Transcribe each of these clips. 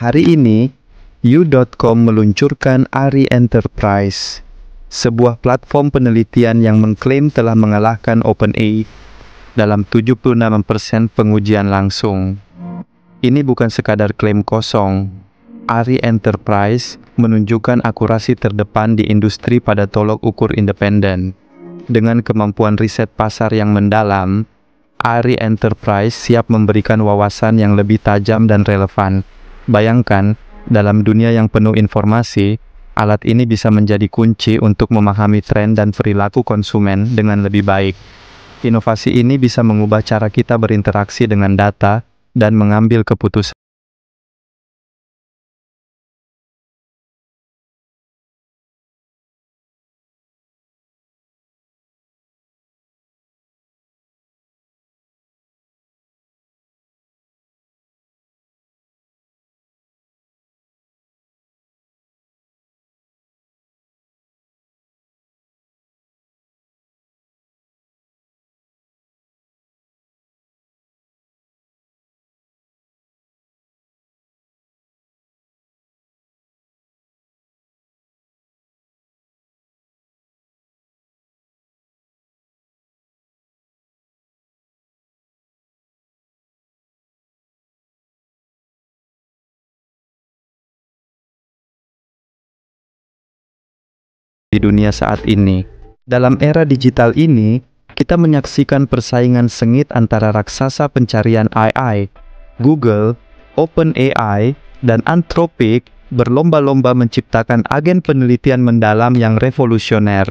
Hari ini, You.com meluncurkan ARI Enterprise, sebuah platform penelitian yang mengklaim telah mengalahkan OpenAI dalam 76% pengujian langsung. Ini bukan sekadar klaim kosong. ARI Enterprise menunjukkan akurasi terdepan di industri pada tolok ukur independen. Dengan kemampuan riset pasar yang mendalam, ARI Enterprise siap memberikan wawasan yang lebih tajam dan relevan. Bayangkan, dalam dunia yang penuh informasi, alat ini bisa menjadi kunci untuk memahami tren dan perilaku konsumen dengan lebih baik. Inovasi ini bisa mengubah cara kita berinteraksi dengan data dan mengambil keputusan. Di dunia saat ini. Dalam era digital ini, kita menyaksikan persaingan sengit antara raksasa pencarian AI, Google, OpenAI, dan Anthropic berlomba-lomba menciptakan agen penelitian mendalam yang revolusioner.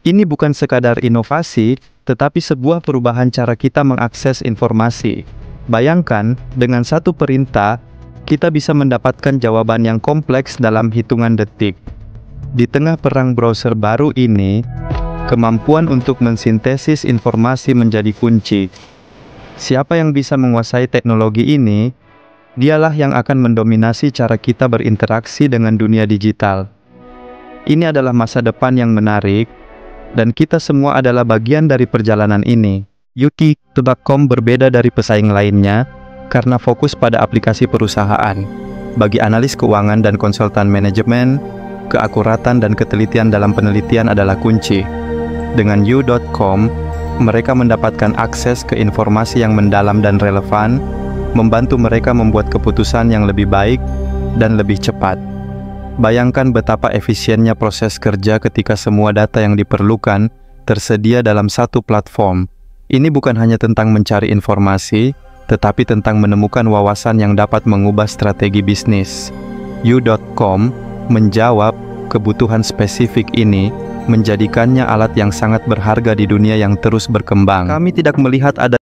Ini bukan sekadar inovasi, tetapi sebuah perubahan cara kita mengakses informasi. Bayangkan, dengan satu perintah, kita bisa mendapatkan jawaban yang kompleks dalam hitungan detik. Di tengah perang browser baru ini, kemampuan untuk mensintesis informasi menjadi kunci. Siapa yang bisa menguasai teknologi ini, dialah yang akan mendominasi cara kita berinteraksi dengan dunia digital. Ini adalah masa depan yang menarik, dan kita semua adalah bagian dari perjalanan ini. You.com berbeda dari pesaing lainnya, karena fokus pada aplikasi perusahaan. Bagi analis keuangan dan konsultan manajemen, keakuratan dan ketelitian dalam penelitian adalah kunci. Dengan You.com, mereka mendapatkan akses ke informasi yang mendalam dan relevan, membantu mereka membuat keputusan yang lebih baik dan lebih cepat. Bayangkan betapa efisiennya proses kerja ketika semua data yang diperlukan tersedia dalam satu platform. Ini bukan hanya tentang mencari informasi, tetapi tentang menemukan wawasan yang dapat mengubah strategi bisnis. You.com menjawab kebutuhan spesifik ini, menjadikannya alat yang sangat berharga di dunia yang terus berkembang. Kami tidak melihat ada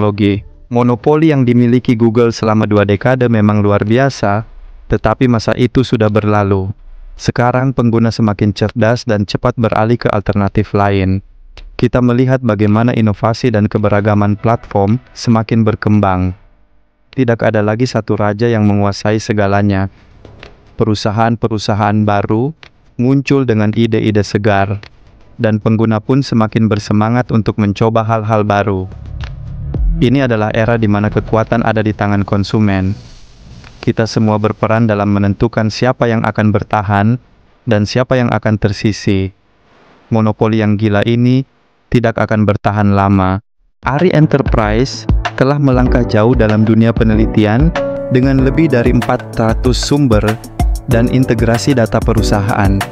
teknologi. Monopoli yang dimiliki Google selama 2 dekade memang luar biasa, tetapi masa itu sudah berlalu. Sekarang pengguna semakin cerdas dan cepat beralih ke alternatif lain. Kita melihat bagaimana inovasi dan keberagaman platform semakin berkembang. Tidak ada lagi satu raja yang menguasai segalanya. Perusahaan-perusahaan baru muncul dengan ide-ide segar, dan pengguna pun semakin bersemangat untuk mencoba hal-hal baru. Ini adalah era di mana kekuatan ada di tangan konsumen. Kita semua berperan dalam menentukan siapa yang akan bertahan dan siapa yang akan tersisih. Monopoli yang gila ini tidak akan bertahan lama. ARI Enterprise telah melangkah jauh dalam dunia penelitian dengan lebih dari 400 sumber dan integrasi data perusahaan.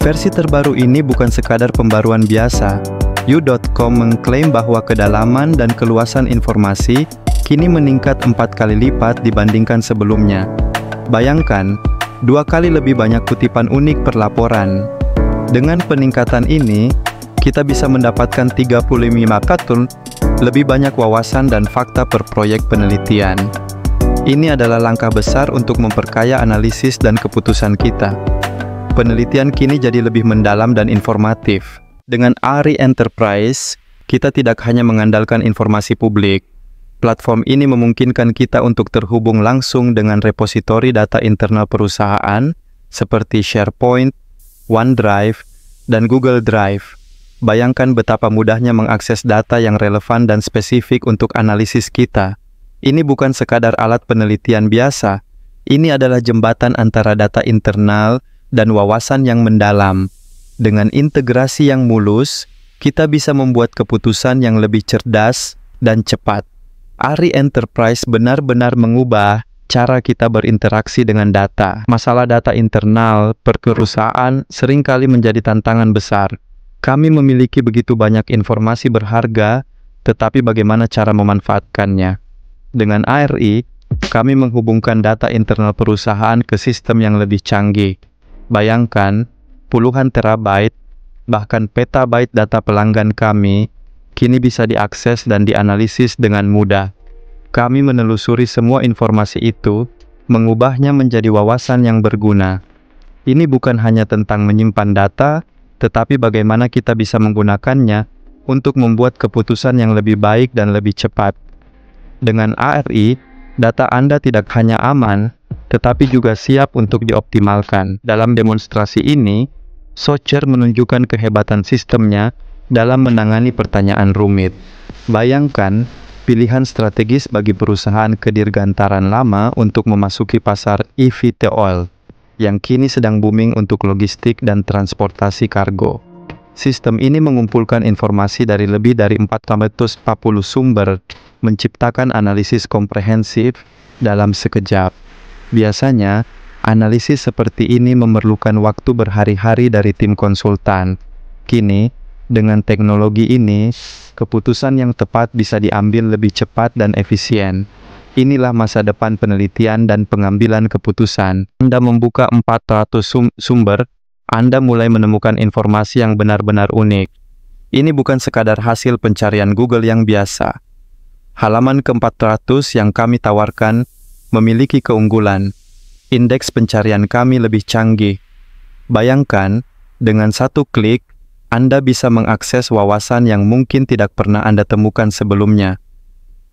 Versi terbaru ini bukan sekadar pembaruan biasa. You.com mengklaim bahwa kedalaman dan keluasan informasi kini meningkat 4 kali lipat dibandingkan sebelumnya. Bayangkan, 2 kali lebih banyak kutipan unik per laporan. Dengan peningkatan ini, kita bisa mendapatkan 35 kali lebih banyak wawasan dan fakta per proyek penelitian. Ini adalah langkah besar untuk memperkaya analisis dan keputusan kita. Penelitian kini jadi lebih mendalam dan informatif. Dengan ARI Enterprise, kita tidak hanya mengandalkan informasi publik. Platform ini memungkinkan kita untuk terhubung langsung dengan repositori data internal perusahaan seperti SharePoint, OneDrive, dan Google Drive. Bayangkan betapa mudahnya mengakses data yang relevan dan spesifik untuk analisis kita. Ini bukan sekadar alat penelitian biasa. Ini adalah jembatan antara data internal dan wawasan yang mendalam. Dengan integrasi yang mulus, kita bisa membuat keputusan yang lebih cerdas dan cepat. ARI Enterprise benar-benar mengubah cara kita berinteraksi dengan data. Masalah data internal per perusahaan seringkali menjadi tantangan besar. Kami memiliki begitu banyak informasi berharga, tetapi bagaimana cara memanfaatkannya? Dengan ARI, kami menghubungkan data internal perusahaan ke sistem yang lebih canggih. Bayangkan, puluhan terabyte, bahkan petabyte data pelanggan kami kini bisa diakses dan dianalisis dengan mudah. Kami menelusuri semua informasi itu, mengubahnya menjadi wawasan yang berguna. Ini bukan hanya tentang menyimpan data, tetapi bagaimana kita bisa menggunakannya untuk membuat keputusan yang lebih baik dan lebih cepat. Dengan ARI, data Anda tidak hanya aman, tetapi juga siap untuk dioptimalkan. Dalam demonstrasi ini, Socher menunjukkan kehebatan sistemnya dalam menangani pertanyaan rumit. Bayangkan, pilihan strategis bagi perusahaan kedirgantaran lama untuk memasuki pasar eVTOL, yang kini sedang booming untuk logistik dan transportasi kargo. Sistem ini mengumpulkan informasi dari lebih dari 440 sumber, menciptakan analisis komprehensif dalam sekejap. Biasanya, analisis seperti ini memerlukan waktu berhari-hari dari tim konsultan. Kini, dengan teknologi ini, keputusan yang tepat bisa diambil lebih cepat dan efisien. Inilah masa depan penelitian dan pengambilan keputusan. Anda membuka 400 sumber, Anda mulai menemukan informasi yang benar-benar unik. Ini bukan sekadar hasil pencarian Google yang biasa. Halaman ke-400 yang kami tawarkan memiliki keunggulan. Indeks pencarian kami lebih canggih. Bayangkan, dengan satu klik, Anda bisa mengakses wawasan yang mungkin tidak pernah Anda temukan sebelumnya.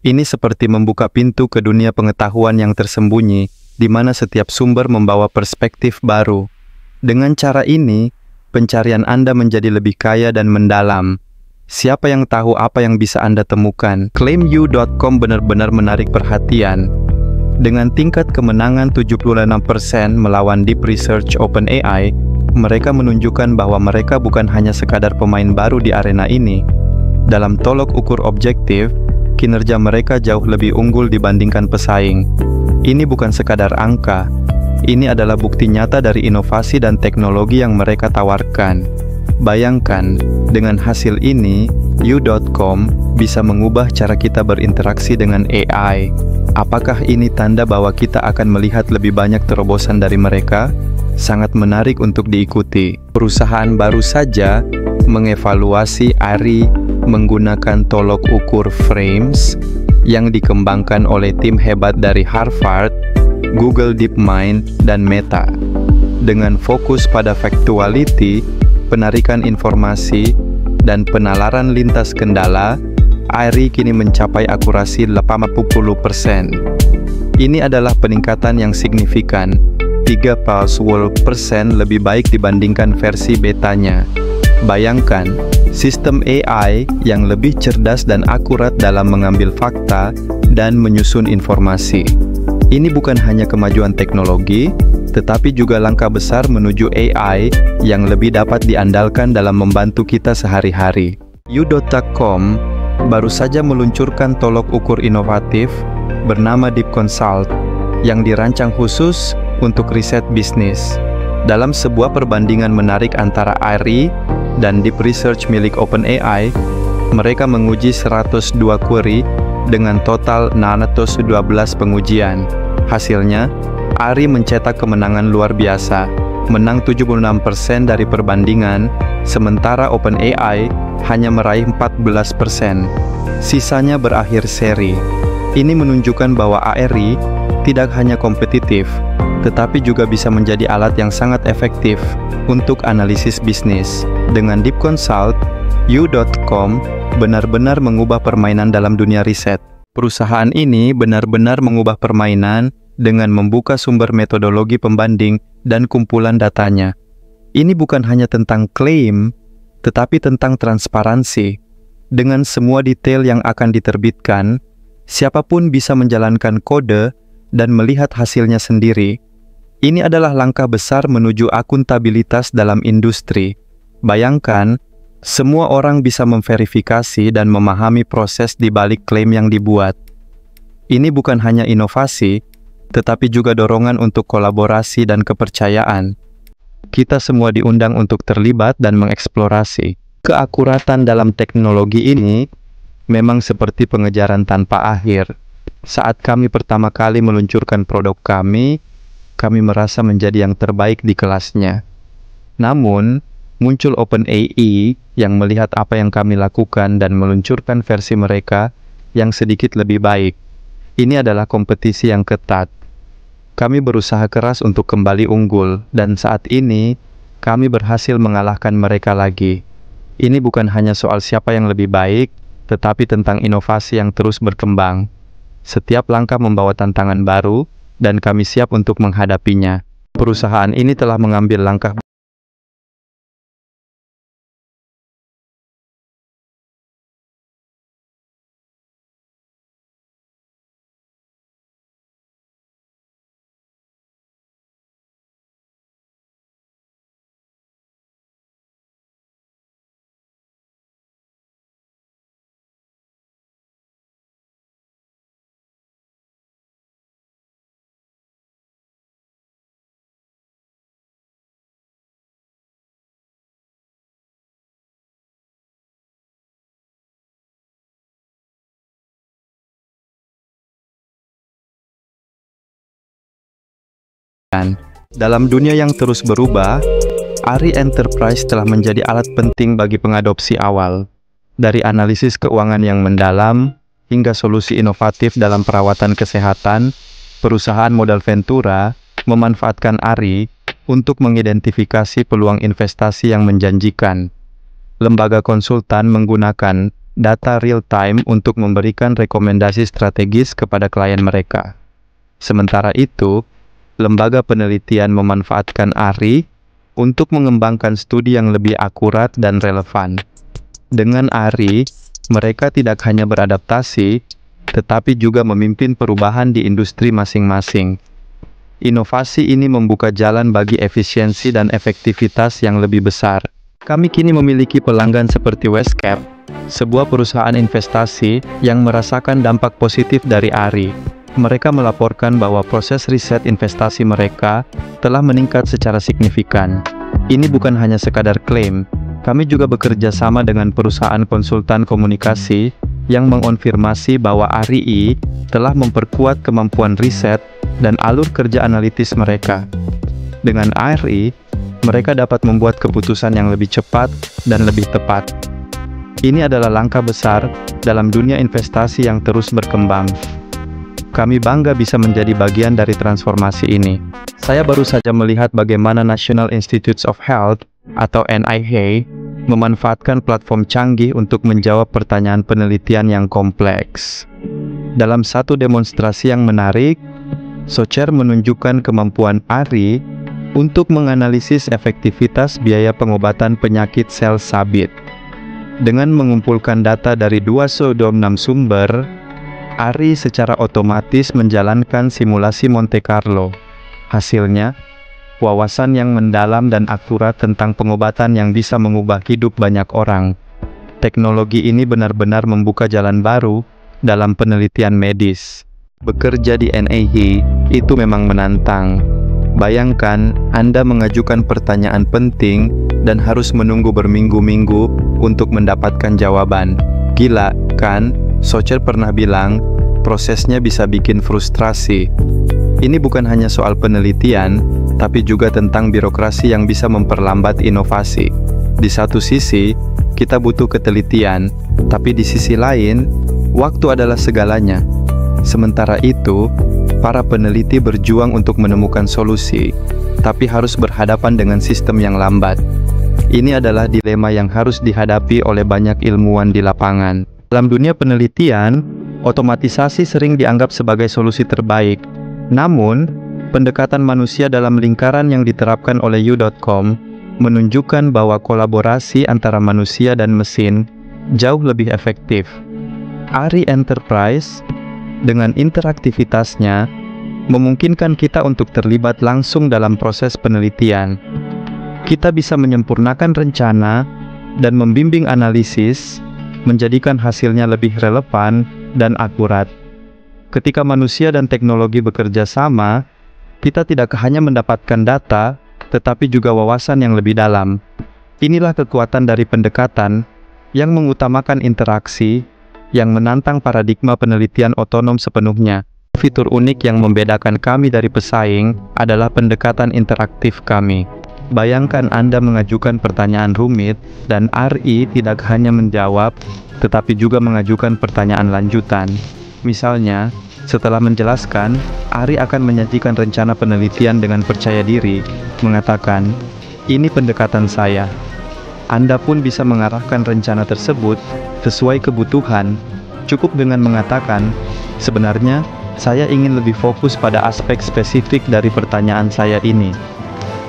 Ini seperti membuka pintu ke dunia pengetahuan yang tersembunyi, di mana setiap sumber membawa perspektif baru. Dengan cara ini, pencarian Anda menjadi lebih kaya dan mendalam. Siapa yang tahu apa yang bisa Anda temukan? ClaimYou.com benar-benar menarik perhatian. Dengan tingkat kemenangan 76% melawan Deep Research OpenAI, mereka menunjukkan bahwa mereka bukan hanya sekadar pemain baru di arena ini. Dalam tolok ukur objektif, kinerja mereka jauh lebih unggul dibandingkan pesaing. Ini bukan sekadar angka, ini adalah bukti nyata dari inovasi dan teknologi yang mereka tawarkan. Bayangkan, dengan hasil ini, You.com bisa mengubah cara kita berinteraksi dengan AI. Apakah ini tanda bahwa kita akan melihat lebih banyak terobosan dari mereka? Sangat menarik untuk diikuti. Perusahaan baru saja mengevaluasi ARI menggunakan tolok ukur Frames yang dikembangkan oleh tim hebat dari Harvard, Google DeepMind, dan Meta. Dengan fokus pada factuality, penarikan informasi, dan penalaran lintas kendala, ARI kini mencapai akurasi 80%. Ini adalah peningkatan yang signifikan, 30% lebih baik dibandingkan versi betanya. Bayangkan, sistem AI yang lebih cerdas dan akurat dalam mengambil fakta dan menyusun informasi. Ini bukan hanya kemajuan teknologi, tetapi juga langkah besar menuju AI yang lebih dapat diandalkan dalam membantu kita sehari-hari. You.com baru saja meluncurkan tolok ukur inovatif bernama Deep Consult yang dirancang khusus untuk riset bisnis. Dalam sebuah perbandingan menarik antara ARI dan Deep Research milik OpenAI, mereka menguji 102 query dengan total 612 pengujian. Hasilnya, Ari mencetak kemenangan luar biasa, menang 76% dari perbandingan, sementara OpenAI hanya meraih 14%. Sisanya berakhir seri. Ini menunjukkan bahwa ARI tidak hanya kompetitif, tetapi juga bisa menjadi alat yang sangat efektif untuk analisis bisnis. Dengan Deep Consult, You.com benar-benar mengubah permainan dalam dunia riset. Perusahaan ini benar-benar mengubah permainan dengan membuka sumber metodologi pembanding dan kumpulan datanya. Ini bukan hanya tentang klaim, tetapi tentang transparansi. Dengan semua detail yang akan diterbitkan, siapapun bisa menjalankan kode dan melihat hasilnya sendiri. Ini adalah langkah besar menuju akuntabilitas dalam industri. Bayangkan, semua orang bisa memverifikasi dan memahami proses di balik klaim yang dibuat. Ini bukan hanya inovasi, tetapi juga dorongan untuk kolaborasi dan kepercayaan. Kita semua diundang untuk terlibat dan mengeksplorasi. Keakuratan dalam teknologi ini memang seperti pengejaran tanpa akhir. Saat kami pertama kali meluncurkan produk kami merasa menjadi yang terbaik di kelasnya. Namun, muncul OpenAI yang melihat apa yang kami lakukan dan meluncurkan versi mereka yang sedikit lebih baik. Ini adalah kompetisi yang ketat. Kami berusaha keras untuk kembali unggul, dan saat ini, kami berhasil mengalahkan mereka lagi. Ini bukan hanya soal siapa yang lebih baik, tetapi tentang inovasi yang terus berkembang. Setiap langkah membawa tantangan baru, dan kami siap untuk menghadapinya. Perusahaan ini telah mengambil langkah dalam dunia yang terus berubah. ARI Enterprise telah menjadi alat penting bagi pengadopsi awal. Dari analisis keuangan yang mendalam, hingga solusi inovatif dalam perawatan kesehatan, perusahaan modal Ventura memanfaatkan ARI untuk mengidentifikasi peluang investasi yang menjanjikan. Lembaga konsultan menggunakan data real-time untuk memberikan rekomendasi strategis kepada klien mereka. Sementara itu, lembaga penelitian memanfaatkan ARI untuk mengembangkan studi yang lebih akurat dan relevan. Dengan ARI, mereka tidak hanya beradaptasi, tetapi juga memimpin perubahan di industri masing-masing. Inovasi ini membuka jalan bagi efisiensi dan efektivitas yang lebih besar. Kami kini memiliki pelanggan seperti Westcap, sebuah perusahaan investasi yang merasakan dampak positif dari ARI. Mereka melaporkan bahwa proses riset investasi mereka telah meningkat secara signifikan. Ini bukan hanya sekadar klaim, kami juga bekerja sama dengan perusahaan konsultan komunikasi yang mengonfirmasi bahwa ARI telah memperkuat kemampuan riset dan alur kerja analitis mereka. Dengan ARI, mereka dapat membuat keputusan yang lebih cepat dan lebih tepat. Ini adalah langkah besar dalam dunia investasi yang terus berkembang. Kami bangga bisa menjadi bagian dari transformasi ini. Saya baru saja melihat bagaimana National Institutes of Health atau NIH memanfaatkan platform canggih untuk menjawab pertanyaan penelitian yang kompleks. Dalam satu demonstrasi yang menarik, Socher menunjukkan kemampuan ARI untuk menganalisis efektivitas biaya pengobatan penyakit sel sabit. Dengan mengumpulkan data dari 26 sumber, ARI secara otomatis menjalankan simulasi Monte Carlo. Hasilnya, wawasan yang mendalam dan akurat tentang pengobatan yang bisa mengubah hidup banyak orang. Teknologi ini benar-benar membuka jalan baru dalam penelitian medis. Bekerja di NIH itu memang menantang. Bayangkan, Anda mengajukan pertanyaan penting dan harus menunggu berminggu-minggu untuk mendapatkan jawaban. Gila, kan? Socher pernah bilang, prosesnya bisa bikin frustrasi. Ini bukan hanya soal penelitian, tapi juga tentang birokrasi yang bisa memperlambat inovasi. Di satu sisi, kita butuh ketelitian, tapi di sisi lain, waktu adalah segalanya. Sementara itu, para peneliti berjuang untuk menemukan solusi, tapi harus berhadapan dengan sistem yang lambat. Ini adalah dilema yang harus dihadapi oleh banyak ilmuwan di lapangan. Dalam dunia penelitian, otomatisasi sering dianggap sebagai solusi terbaik. Namun, pendekatan manusia dalam lingkaran yang diterapkan oleh You.com menunjukkan bahwa kolaborasi antara manusia dan mesin jauh lebih efektif. ARI Enterprise, dengan interaktivitasnya, memungkinkan kita untuk terlibat langsung dalam proses penelitian. Kita bisa menyempurnakan rencana dan membimbing analisis, menjadikan hasilnya lebih relevan dan akurat. Ketika manusia dan teknologi bekerja sama, kita tidak hanya mendapatkan data, tetapi juga wawasan yang lebih dalam. Inilah kekuatan dari pendekatan yang mengutamakan interaksi, yang menantang paradigma penelitian otonom sepenuhnya. Fitur unik yang membedakan kami dari pesaing adalah pendekatan interaktif kami. Bayangkan Anda mengajukan pertanyaan rumit, dan ARI tidak hanya menjawab, tetapi juga mengajukan pertanyaan lanjutan. Misalnya, setelah menjelaskan, ARI akan menyajikan rencana penelitian dengan percaya diri, mengatakan, "Ini pendekatan saya." Anda pun bisa mengarahkan rencana tersebut sesuai kebutuhan, cukup dengan mengatakan, "Sebenarnya, saya ingin lebih fokus pada aspek spesifik dari pertanyaan saya ini."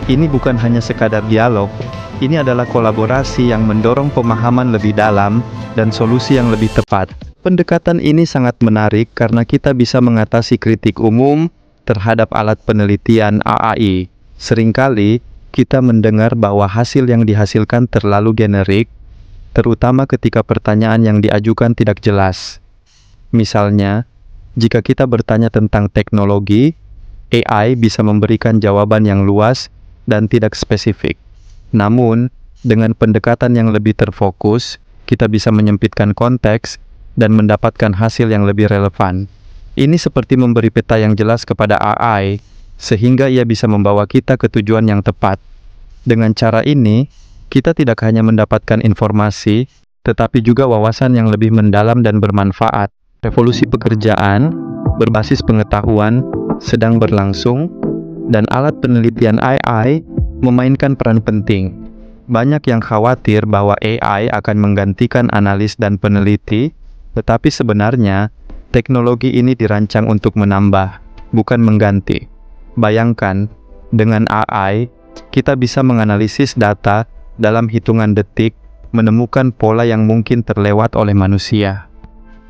Ini bukan hanya sekadar dialog, ini adalah kolaborasi yang mendorong pemahaman lebih dalam dan solusi yang lebih tepat. Pendekatan ini sangat menarik karena kita bisa mengatasi kritik umum terhadap alat penelitian AI. Seringkali, kita mendengar bahwa hasil yang dihasilkan terlalu generik, terutama ketika pertanyaan yang diajukan tidak jelas. Misalnya, jika kita bertanya tentang teknologi, AI bisa memberikan jawaban yang luas dan tidak spesifik. Namun, dengan pendekatan yang lebih terfokus, kita bisa menyempitkan konteks dan mendapatkan hasil yang lebih relevan. Ini seperti memberi peta yang jelas kepada AI, sehingga ia bisa membawa kita ke tujuan yang tepat. Dengan cara ini, kita tidak hanya mendapatkan informasi, tetapi juga wawasan yang lebih mendalam dan bermanfaat. Revolusi pekerjaan berbasis pengetahuan sedang berlangsung, dan alat penelitian AI memainkan peran penting. Banyak yang khawatir bahwa AI akan menggantikan analis dan peneliti, tetapi sebenarnya teknologi ini dirancang untuk menambah, bukan mengganti. Bayangkan, dengan AI, kita bisa menganalisis data dalam hitungan detik, menemukan pola yang mungkin terlewat oleh manusia.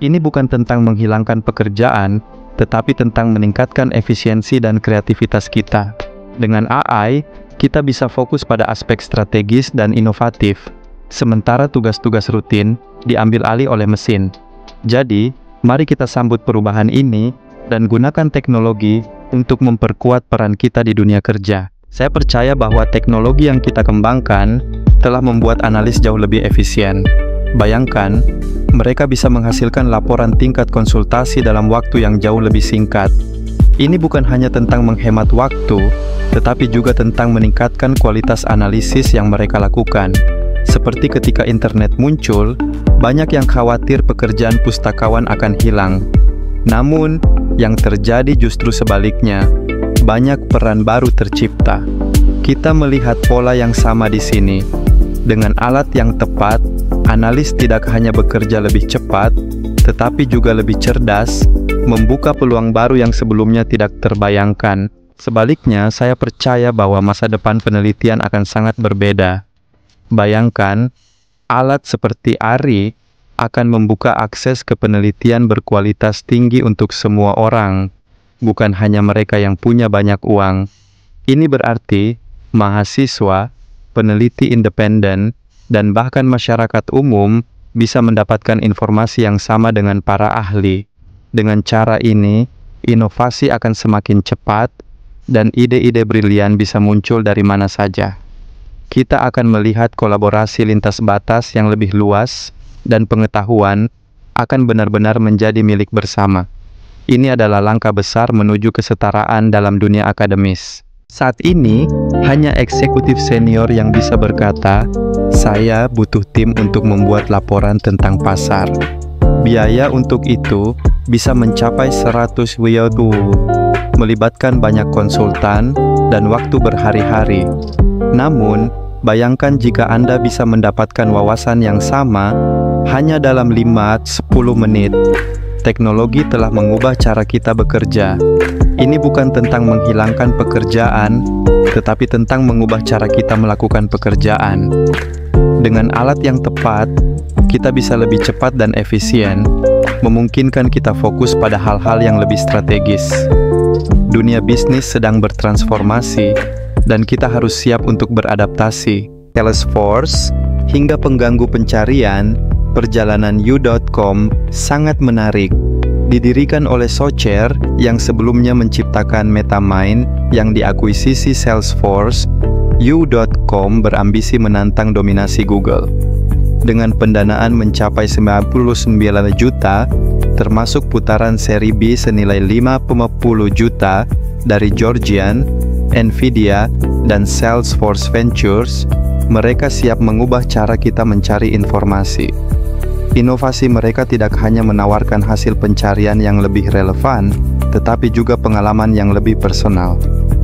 Ini bukan tentang menghilangkan pekerjaan, tetapi tentang meningkatkan efisiensi dan kreativitas kita. Dengan AI, kita bisa fokus pada aspek strategis dan inovatif, sementara tugas-tugas rutin diambil alih oleh mesin. Jadi, mari kita sambut perubahan ini dan gunakan teknologi untuk memperkuat peran kita di dunia kerja. Saya percaya bahwa teknologi yang kita kembangkan telah membuat analis jauh lebih efisien. Bayangkan, mereka bisa menghasilkan laporan tingkat konsultasi dalam waktu yang jauh lebih singkat. Ini bukan hanya tentang menghemat waktu, tetapi juga tentang meningkatkan kualitas analisis yang mereka lakukan. Seperti ketika internet muncul, banyak yang khawatir pekerjaan pustakawan akan hilang. Namun, yang terjadi justru sebaliknya, banyak peran baru tercipta. Kita melihat pola yang sama di sini. Dengan alat yang tepat, analis tidak hanya bekerja lebih cepat, tetapi juga lebih cerdas, membuka peluang baru yang sebelumnya tidak terbayangkan. Sebaliknya, saya percaya bahwa masa depan penelitian akan sangat berbeda. Bayangkan, alat seperti ARI akan membuka akses ke penelitian berkualitas tinggi untuk semua orang, bukan hanya mereka yang punya banyak uang. Ini berarti mahasiswa, peneliti independen, dan bahkan masyarakat umum bisa mendapatkan informasi yang sama dengan para ahli. Dengan cara ini, inovasi akan semakin cepat, dan ide-ide brilian bisa muncul dari mana saja. Kita akan melihat kolaborasi lintas batas yang lebih luas, dan pengetahuan akan benar-benar menjadi milik bersama. Ini adalah langkah besar menuju kesetaraan dalam dunia akademis. Saat ini, hanya eksekutif senior yang bisa berkata, "Saya butuh tim untuk membuat laporan tentang pasar." Biaya untuk itu bisa mencapai 100 WYU, melibatkan banyak konsultan dan waktu berhari-hari. Namun, bayangkan jika Anda bisa mendapatkan wawasan yang sama hanya dalam 5-10 menit. Teknologi telah mengubah cara kita bekerja. Ini bukan tentang menghilangkan pekerjaan, tetapi tentang mengubah cara kita melakukan pekerjaan. Dengan alat yang tepat, kita bisa lebih cepat dan efisien, memungkinkan kita fokus pada hal-hal yang lebih strategis. Dunia bisnis sedang bertransformasi, dan kita harus siap untuk beradaptasi. Salesforce, hingga pengganggu pencarian, perjalanan You.com sangat menarik. Didirikan oleh Socher yang sebelumnya menciptakan MetaMind yang diakuisisi Salesforce, You.com berambisi menantang dominasi Google. Dengan pendanaan mencapai 99 juta, termasuk putaran seri B senilai 50 juta dari Georgian, Nvidia, dan Salesforce Ventures, mereka siap mengubah cara kita mencari informasi. Inovasi mereka tidak hanya menawarkan hasil pencarian yang lebih relevan, tetapi juga pengalaman yang lebih personal.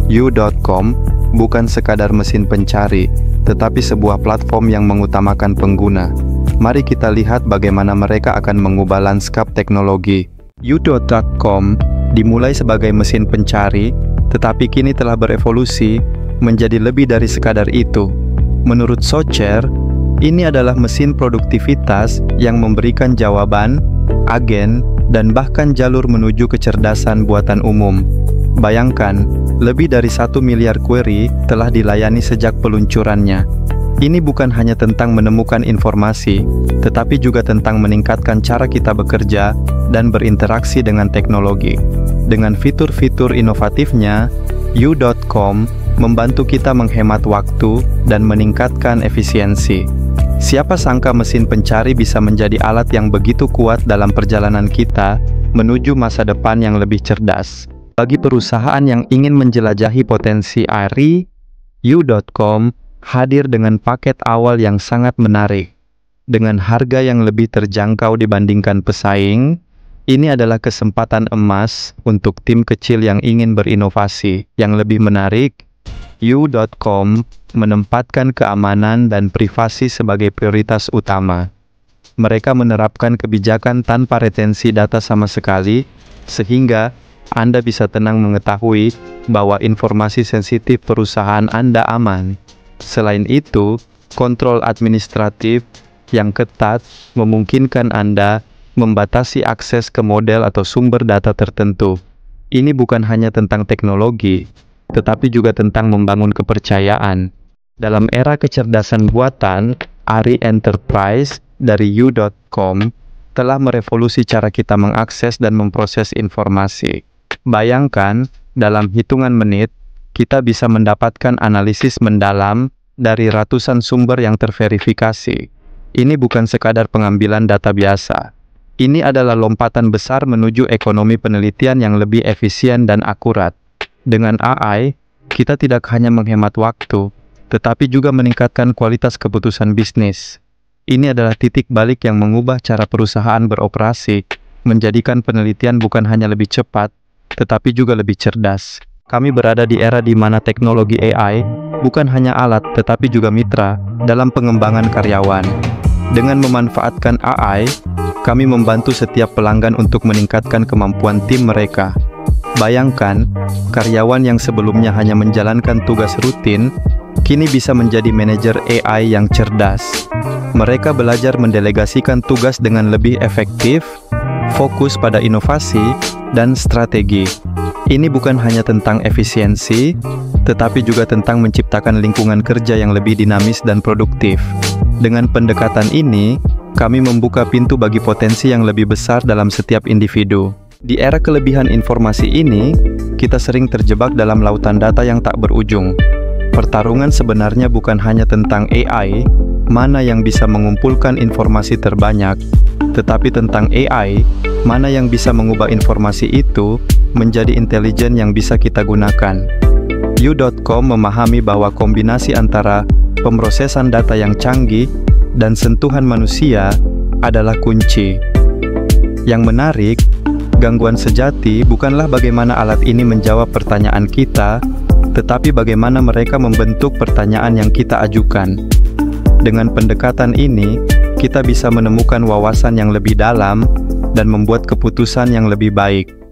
You.com bukan sekadar mesin pencari, tetapi sebuah platform yang mengutamakan pengguna. Mari kita lihat bagaimana mereka akan mengubah lanskap teknologi. You.com dimulai sebagai mesin pencari, tetapi kini telah berevolusi menjadi lebih dari sekadar itu. Menurut Socher, ini adalah mesin produktivitas yang memberikan jawaban, agen, dan bahkan jalur menuju kecerdasan buatan umum. Bayangkan, lebih dari 1 miliar query telah dilayani sejak peluncurannya. Ini bukan hanya tentang menemukan informasi, tetapi juga tentang meningkatkan cara kita bekerja dan berinteraksi dengan teknologi. Dengan fitur-fitur inovatifnya, You.com membantu kita menghemat waktu dan meningkatkan efisiensi. Siapa sangka mesin pencari bisa menjadi alat yang begitu kuat dalam perjalanan kita menuju masa depan yang lebih cerdas. Bagi perusahaan yang ingin menjelajahi potensi ARI, You.com hadir dengan paket awal yang sangat menarik. Dengan harga yang lebih terjangkau dibandingkan pesaing, ini adalah kesempatan emas untuk tim kecil yang ingin berinovasi. Yang lebih menarik, You.com menempatkan keamanan dan privasi sebagai prioritas utama. Mereka menerapkan kebijakan tanpa retensi data sama sekali, sehingga Anda bisa tenang mengetahui bahwa informasi sensitif perusahaan Anda aman. Selain itu, kontrol administratif yang ketat memungkinkan Anda membatasi akses ke model atau sumber data tertentu. Ini bukan hanya tentang teknologi, tetapi juga tentang membangun kepercayaan. Dalam era kecerdasan buatan, ARI Enterprise dari You.com telah merevolusi cara kita mengakses dan memproses informasi. Bayangkan, dalam hitungan menit, kita bisa mendapatkan analisis mendalam dari ratusan sumber yang terverifikasi. Ini bukan sekadar pengambilan data biasa. Ini adalah lompatan besar menuju ekonomi penelitian yang lebih efisien dan akurat. Dengan AI, kita tidak hanya menghemat waktu, tetapi juga meningkatkan kualitas keputusan bisnis. Ini adalah titik balik yang mengubah cara perusahaan beroperasi, menjadikan penelitian bukan hanya lebih cepat, tetapi juga lebih cerdas. Kami berada di era di mana teknologi AI bukan hanya alat, tetapi juga mitra dalam pengembangan karyawan. Dengan memanfaatkan AI, kami membantu setiap pelanggan untuk meningkatkan kemampuan tim mereka. Bayangkan, karyawan yang sebelumnya hanya menjalankan tugas rutin, kini bisa menjadi manajer AI yang cerdas. Mereka belajar mendelegasikan tugas dengan lebih efektif, fokus pada inovasi, dan strategi. Ini bukan hanya tentang efisiensi, tetapi juga tentang menciptakan lingkungan kerja yang lebih dinamis dan produktif. Dengan pendekatan ini, kami membuka pintu bagi potensi yang lebih besar dalam setiap individu. Di era kelebihan informasi ini, kita sering terjebak dalam lautan data yang tak berujung. Pertarungan sebenarnya bukan hanya tentang AI, mana yang bisa mengumpulkan informasi terbanyak, tetapi tentang AI mana yang bisa mengubah informasi itu menjadi intelijen yang bisa kita gunakan. You.com memahami bahwa kombinasi antara pemrosesan data yang canggih dan sentuhan manusia adalah kunci. Yang menarik, gangguan sejati bukanlah bagaimana alat ini menjawab pertanyaan kita, tetapi bagaimana mereka membentuk pertanyaan yang kita ajukan. Dengan pendekatan ini, kita bisa menemukan wawasan yang lebih dalam dan membuat keputusan yang lebih baik.